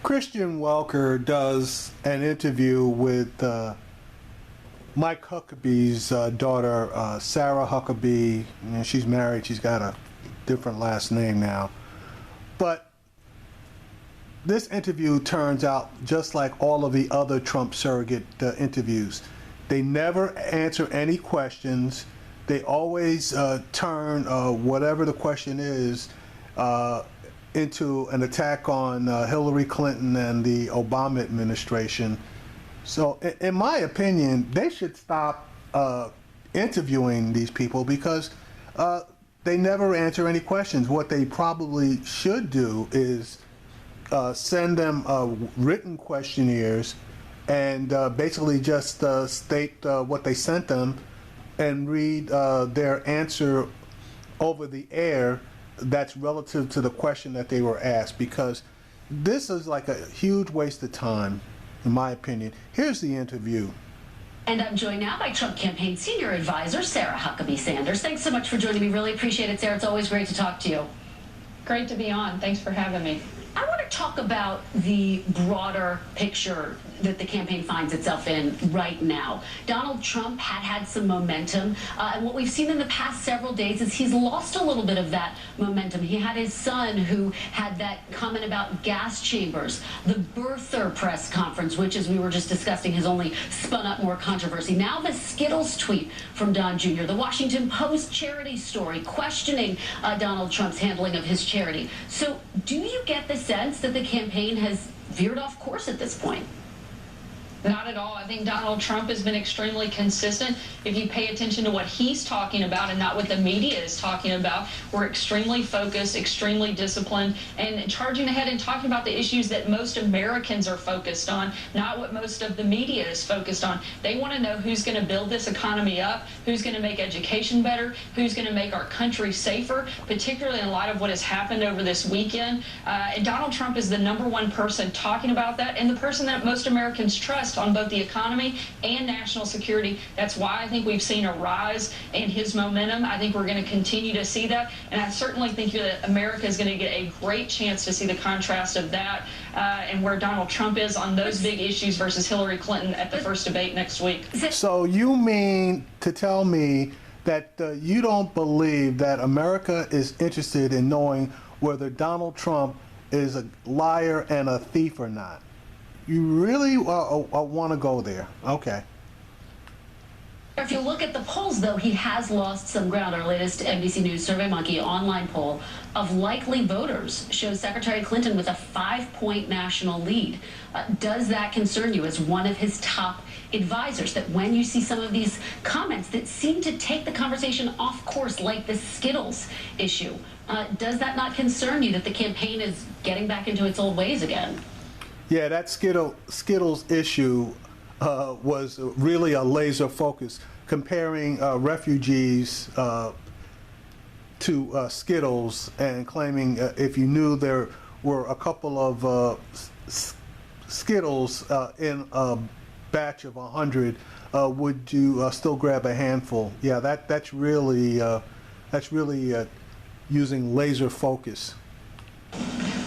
Christian Welker does an interview with Mike Huckabee's daughter, Sarah Huckabee. You know, she's married. She's got a different last name now. But this interview turns out just like all of the other Trump surrogate interviews. They never answer any questions. They always turn whatever the question is into an attack on Hillary Clinton and the Obama administration. So in my opinion, they should stop interviewing these people because they never answer any questions. What they probably should do is send them written questionnaires and basically just state what they sent them and read their answer over the air that's relative to the question that they were asked, because this is like a huge waste of time, in my opinion. Here's the interview. And I'm joined now by Trump campaign senior advisor, Sarah Huckabee Sanders. Thanks so much for joining me. Really appreciate it, Sarah. It's always great to talk to you. Great to be on. Thanks for having me. I want to talk about the broader picture that the campaign finds itself in right now. Donald Trump had some momentum, and what we've seen in the past several days is he's lost a little bit of that momentum. He had his son who had that comment about gas chambers, the birther press conference, which, as we were just discussing, has only spun up more controversy. Now the Skittles tweet from Don Jr., the Washington Post charity story questioning Donald Trump's handling of his charity. So do you get the sense that the campaign has veered off course at this point? Not at all. I think Donald Trump has been extremely consistent. If you pay attention to what he's talking about and not what the media is talking about, we're extremely focused, extremely disciplined, and charging ahead and talking about the issues that most Americans are focused on, not what most of the media is focused on. They want to know who's going to build this economy up, who's going to make education better, who's going to make our country safer, particularly in light of what has happened over this weekend. And Donald Trump is the #1 person talking about that and the person that most Americans trust on both the economy and national security. That's why I think we've seen a rise in his momentum. I think we're going to continue to see that, and I certainly think that America is going to get a great chance to see the contrast of that and where Donald Trump is on those big issues versus Hillary Clinton at the first debate next week. So you mean to tell me that you don't believe that America is interested in knowing whether Donald Trump is a liar and a thief or not? You really want to go there? Okay. If you look at the polls, though, he has lost some ground. Our latest NBC News SurveyMonkey online poll of likely voters shows Secretary Clinton with a 5-point national lead. Does that concern you as one of his top advisors, that when you see some of these comments that seem to take the conversation off course, like the Skittles issue, does that not concern you that the campaign is getting back into its old ways again? Yeah, that Skittles issue was really a laser focus, comparing refugees to Skittles and claiming if you knew there were a couple of Skittles in a batch of 100, would you still grab a handful? Yeah, that's really using laser focus.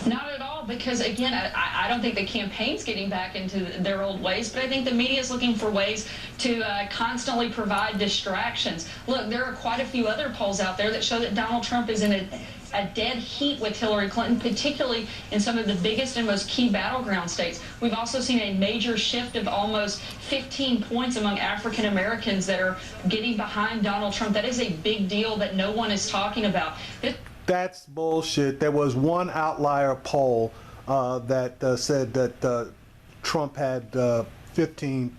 Not at all, because again, I don't think the campaign's getting back into their old ways, but I think the media is looking for ways to constantly provide distractions. Look, there are quite a few other polls out there that show that Donald Trump is in a dead heat with Hillary Clinton, particularly in some of the biggest and most key battleground states. We've also seen a major shift of almost 15 points among African Americans that are getting behind Donald Trump. That is a big deal that no one is talking about. That's bullshit. There was one outlier poll that said that Trump had 15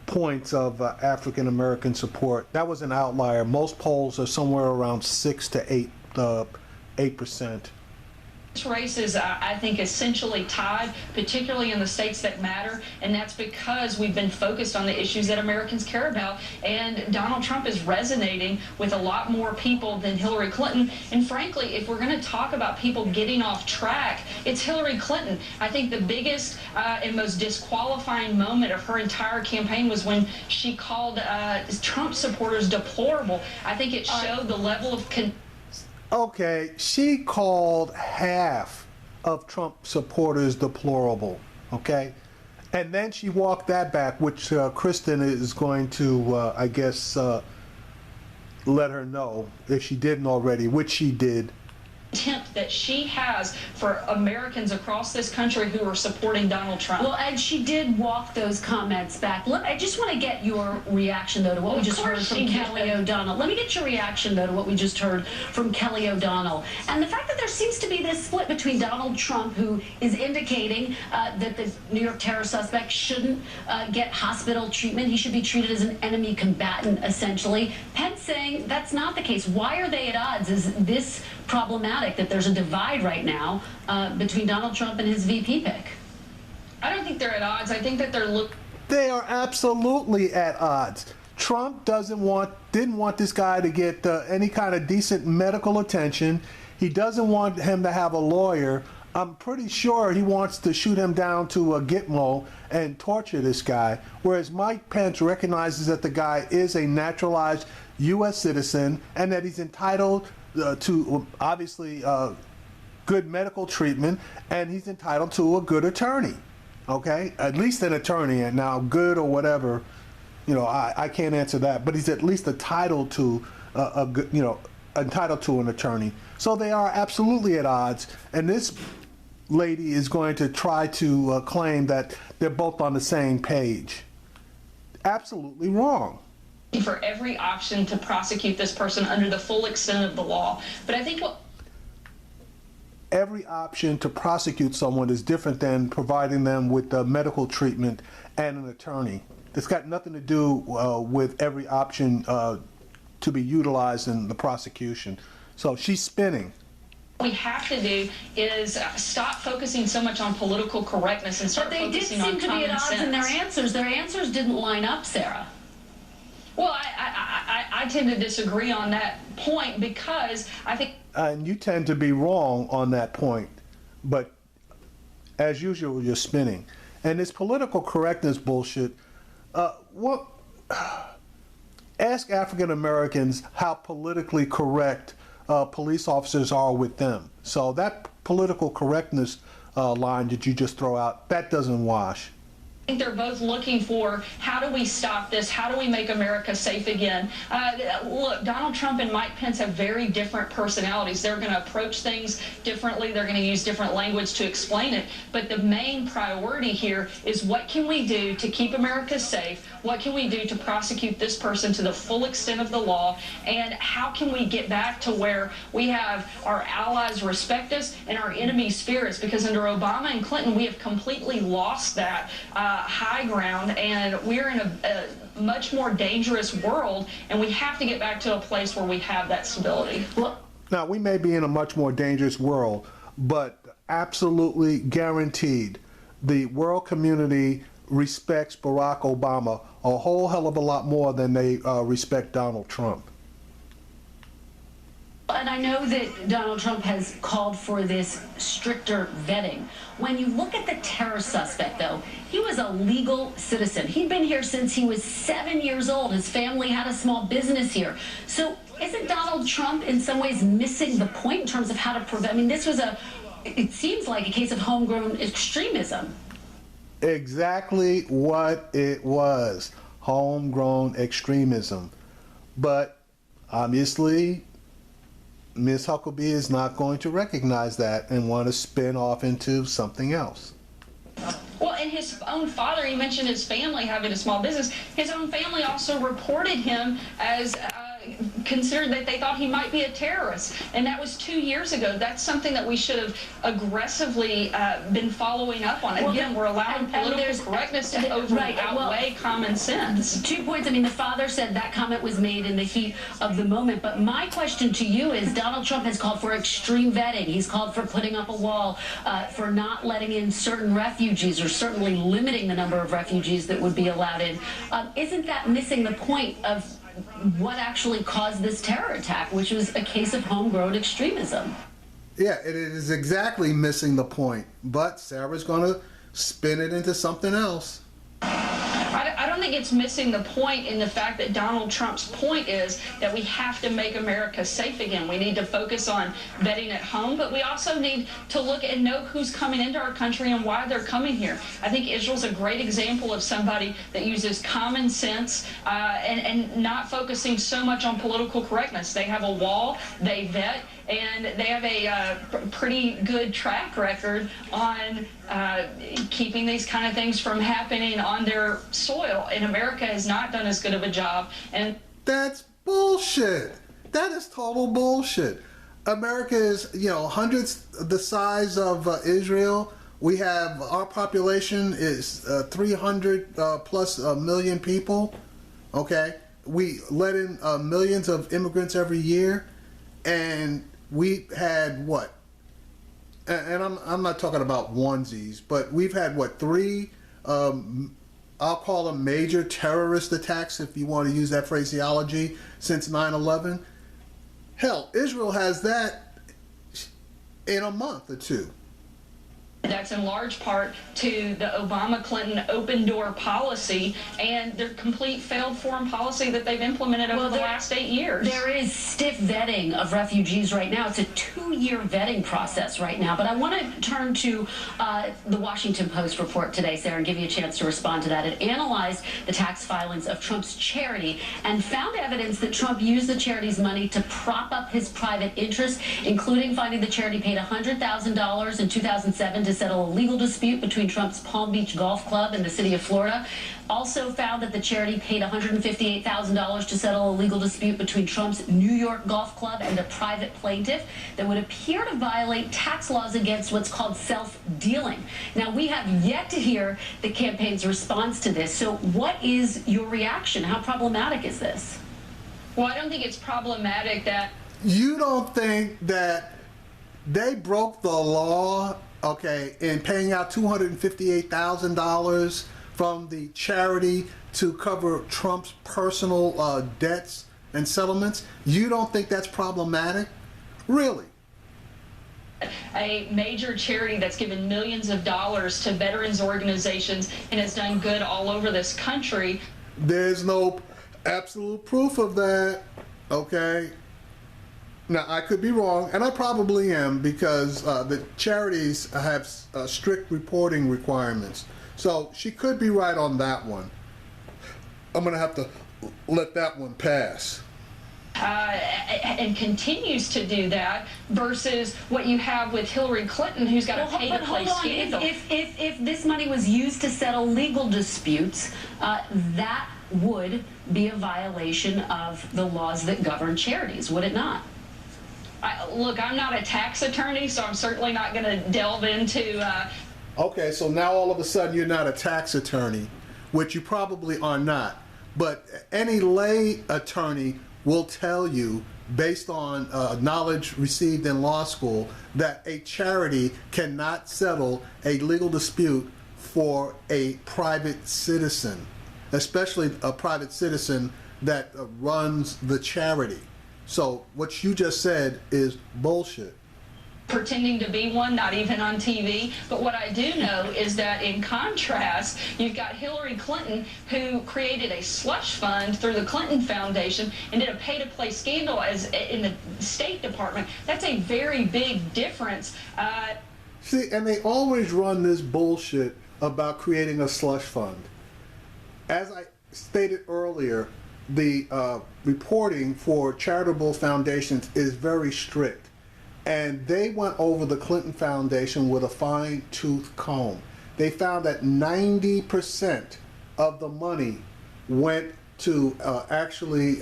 points of African American support. That was an outlier. Most polls are somewhere around 6 to 8%. This race is, I think, essentially tied, particularly in the states that matter, and that's because we've been focused on the issues that Americans care about, and Donald Trump is resonating with a lot more people than Hillary Clinton. And frankly, if we're going to talk about people getting off track, it's Hillary Clinton. I think the biggest and most disqualifying moment of her entire campaign was when she called Trump supporters deplorable. I think it showed the level of Okay, she called half of Trump supporters deplorable, okay? And then she walked that back, which Kristen is going to, I guess, let her know if she didn't already, which she did. Contempt that she has for Americans across this country who are supporting Donald Trump. Well, and she did walk those comments back. Look, I just want to get your reaction, though, to what we just heard from Kelly O'Donnell. Let me get your reaction, though, to what we just heard from Kelly O'Donnell. And the fact that there seems to be this split between Donald Trump, who is indicating that the New York terror suspect shouldn't get hospital treatment. He should be treated as an enemy combatant, essentially. Pence saying that's not the case. Why are they at odds? Is this problematic that there's a divide right now between Donald Trump and his VP pick? I don't think they're at odds. I think that They are absolutely at odds. Trump didn't want this guy to get any kind of decent medical attention. He doesn't want him to have a lawyer. I'm pretty sure he wants to shoot him down to a Gitmo and torture this guy. Whereas Mike Pence recognizes that the guy is a naturalized U.S. citizen and that he's entitled to obviously good medical treatment, and he's entitled to a good attorney. Okay, at least an attorney. And now, good or whatever, I can't answer that. But he's at least entitled to entitled to an attorney. So they are absolutely at odds. And this lady is going to try to claim that they're both on the same page. Absolutely wrong. For every option to prosecute this person under the full extent of the law. But I think every option to prosecute someone is different than providing them with medical treatment and an attorney. It's got nothing to do with every option to be utilized in the prosecution. So she's spinning. What we have to do is stop focusing so much on political correctness and start focusing on common sense. But they did seem to be at odds in their answers. Their answers didn't line up, Sarah. Well, I tend to disagree on that point because I think... And you tend to be wrong on that point, but as usual, you're spinning. And this political correctness bullshit, ask African Americans how politically correct police officers are with them. So that political correctness line that you just throw out, that doesn't wash. I think they're both looking for how do we stop this? How do we make America safe again? Look, Donald Trump and Mike Pence have very different personalities. They're going to approach things differently. They're going to use different language to explain it. But the main priority here is what can we do to keep America safe? What can we do to prosecute this person to the full extent of the law? And how can we get back to where we have our allies respect us and our enemies fear us? Because under Obama and Clinton, we have completely lost that high ground, and we're in a much more dangerous world, and we have to get back to a place where we have that stability. Now, we may be in a much more dangerous world, but absolutely guaranteed the world community respects Barack Obama a whole hell of a lot more than they respect Donald Trump. And I know that Donald Trump has called for this stricter vetting. When you look at the terror suspect, though, he was a legal citizen. He'd been here since he was 7 years old. His family had a small business here. So isn't Donald Trump in some ways missing the point in terms of how to prevent? I mean, this was it seems like a case of homegrown extremism. Exactly what it was, homegrown extremism. But obviously, Ms. Huckabee is not going to recognize that and want to spin off into something else. Well, and his own father, he mentioned his family having a small business. His own family also reported him as considered that they thought he might be a terrorist, and that was 2 years ago. That's something that we should have aggressively been following up on. Again, we're allowing political correctness to outweigh common sense. 2 points. I mean, the father said that comment was made in the heat of the moment, but my question to you is, Donald Trump has called for extreme vetting. He's called for putting up a wall, for not letting in certain refugees, or certainly limiting the number of refugees that would be allowed in. Isn't that missing the point of what actually caused this terror attack, which was a case of homegrown extremism? Yeah, it is exactly missing the point, but Sarah's going to spin it into something else. I don't think it's missing the point in the fact that Donald Trump's point is that we have to make America safe again. We need to focus on vetting at home, but we also need to look and know who's coming into our country and why they're coming here. I think Israel's a great example of somebody that uses common sense and not focusing so much on political correctness. They have a wall, they vet, and they have a pretty good track record on keeping these kind of things from happening on their soil. And America has not done as good of a job. And that's bullshit. That is total bullshit. America is, hundreds the size of Israel. We have, our population is 300 plus million people. Okay, we let in millions of immigrants every year, and we had what? And I'm not talking about onesies, but we've had what, three? I'll call them major terrorist attacks, if you want to use that phraseology, since 9/11. Hell, Israel has that in a month or two. that's in large part to the Obama-Clinton open door policy and their complete failed foreign policy that they've implemented over the last 8 years. There is stiff vetting of refugees right now. It's a 2-year vetting process right now. But I want to turn to the Washington Post report today, Sarah, and give you a chance to respond to that. It analyzed the tax filings of Trump's charity and found evidence that Trump used the charity's money to prop up his private interests, including finding the charity paid $100,000 in 2007 to settle a legal dispute between Trump's Palm Beach Golf Club and the city of Florida. Also found that the charity paid $158,000 to settle a legal dispute between Trump's New York Golf Club and a private plaintiff that would appear to violate tax laws against what's called self-dealing. Now, we have yet to hear the campaign's response to this. So what is your reaction? How problematic is this? Well, I don't think it's problematic that... You don't think that they broke the law, okay, in paying out $258,000 from the charity to cover Trump's personal debts and settlements? You don't think that's problematic? Really? A major charity that's given millions of dollars to veterans organizations and has done good all over this country. There's no absolute proof of that, okay? Now, I could be wrong, and I probably am, because the charities have strict reporting requirements. So she could be right on that one. I'm going to have to let that one pass. And continues to do that versus what you have with Hillary Clinton, who's got a pay-to-play scandal. If this money was used to settle legal disputes, that would be a violation of the laws that govern charities, would it not? Look, I'm not a tax attorney, so I'm certainly not going to delve into... Okay, so now all of a sudden you're not a tax attorney, which you probably are not. But any lay attorney will tell you, based on knowledge received in law school, that a charity cannot settle a legal dispute for a private citizen, especially a private citizen that runs the charity. So what you just said is bullshit. Pretending to be one, not even on TV. But what I do know is that in contrast, you've got Hillary Clinton, who created a slush fund through the Clinton Foundation and did a pay-to-play scandal as in the State Department. That's a very big difference. See, and they always run this bullshit about creating a slush fund. As I stated earlier, the reporting for charitable foundations is very strict. And they went over the Clinton Foundation with a fine-tooth comb. They found that 90% of the money went to actually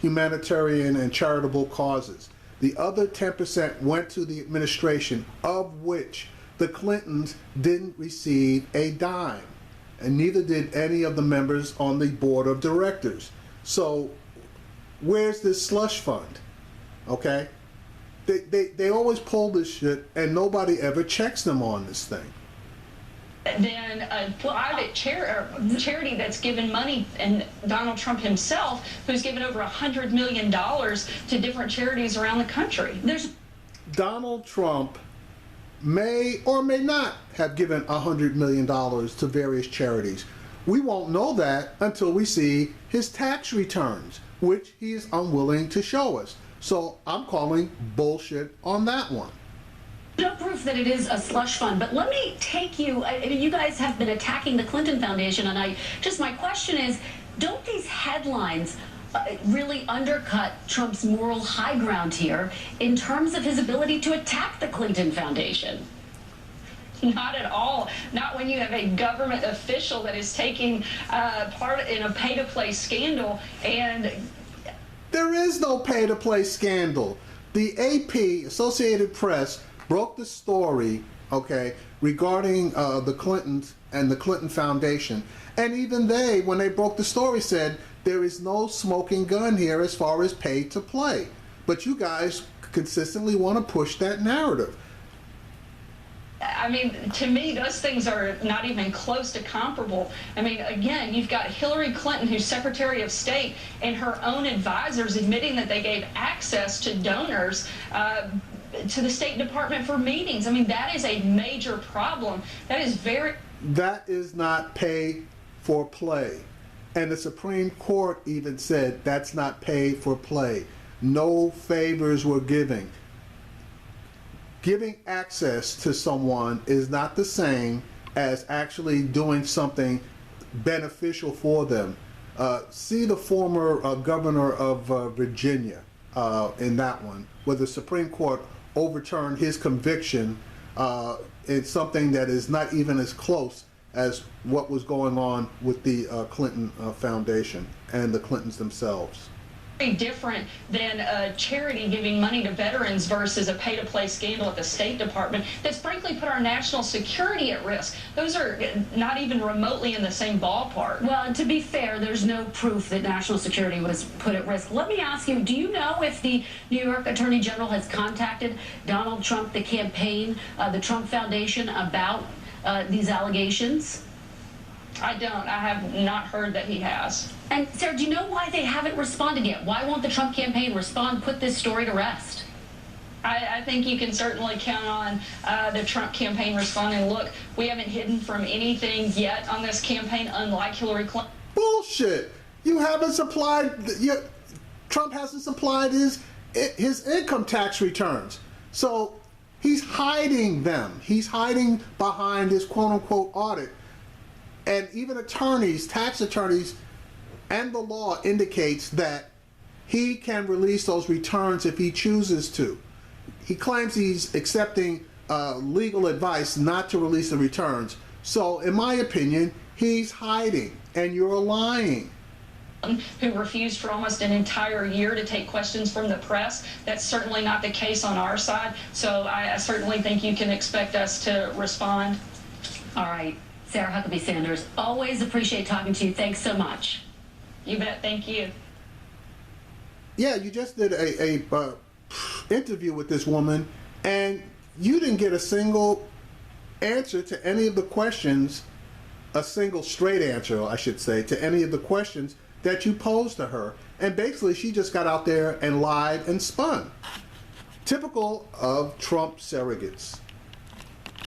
humanitarian and charitable causes. The other 10% went to the administration, of which the Clintons didn't receive a dime. And neither did any of the members on the board of directors. So where's this slush fund? Okay? They always pull this shit, and nobody ever checks them on this thing. Then a private charity that's given money, and Donald Trump himself, who's given over $100 million to different charities around the country. Donald Trump may or may not have given $100 million to various charities. We won't know that until we see his tax returns, which he is unwilling to show us. So I'm calling bullshit on that one. No proof that it is a slush fund, but let me take you, I mean, you guys have been attacking the Clinton Foundation, and my question is, don't these headlines really undercut Trump's moral high ground here in terms of his ability to attack the Clinton Foundation? Not at all. Not when you have a government official that is taking part in a pay-to-play scandal. And there is no pay-to-play scandal. The AP, Associated Press, broke the story, okay, regarding the Clintons and the Clinton Foundation. And even they, when they broke the story, said there is no smoking gun here as far as pay to play. But you guys consistently want to push that narrative. I mean, to me, those things are not even close to comparable. I mean, again, you've got Hillary Clinton, who's Secretary of State, and her own advisors admitting that they gave access to donors to the State Department for meetings. I mean, that is a major problem. That is not pay for play. And the Supreme Court even said that's not pay for play. No favors were given. Giving access to someone is not the same as actually doing something beneficial for them. See the former governor of Virginia in that one, where the Supreme Court overturned his conviction in something that is not even as close as what was going on with the Clinton Foundation and the Clintons themselves. Very different than a charity giving money to veterans versus a pay-to-play scandal at the State Department that's frankly put our national security at risk. Those are not even remotely in the same ballpark. Well, and to be fair, there's no proof that national security was put at risk. Let me ask you, do you know if the New York Attorney General has contacted Donald Trump, the campaign, the Trump Foundation about these allegations? I don't. I have not heard that he has. And Sarah, do you know why they haven't responded yet? Why won't the Trump campaign respond, put this story to rest? I think you can certainly count on the Trump campaign responding. Look, we haven't hidden from anything yet on this campaign, unlike Hillary Clinton. Bullshit! You haven't supplied, Trump hasn't supplied his income tax returns. So he's hiding them. He's hiding behind his quote-unquote audit. And even attorneys, tax attorneys, and the law indicates that he can release those returns if he chooses to. He claims he's accepting legal advice not to release the returns. So in my opinion, he's hiding, and you're lying. Who refused for almost an entire year to take questions from the press. That's certainly not the case on our side. So I certainly think you can expect us to respond. All right. Sarah Huckabee Sanders, always appreciate talking to you. Thanks so much. You bet. Thank you. Yeah, you just did a interview with this woman, and you didn't get a single answer to any of the questions, a single straight answer, I should say, to any of the questions that you posed to her. And basically, she just got out there and lied and spun. Typical of Trump surrogates.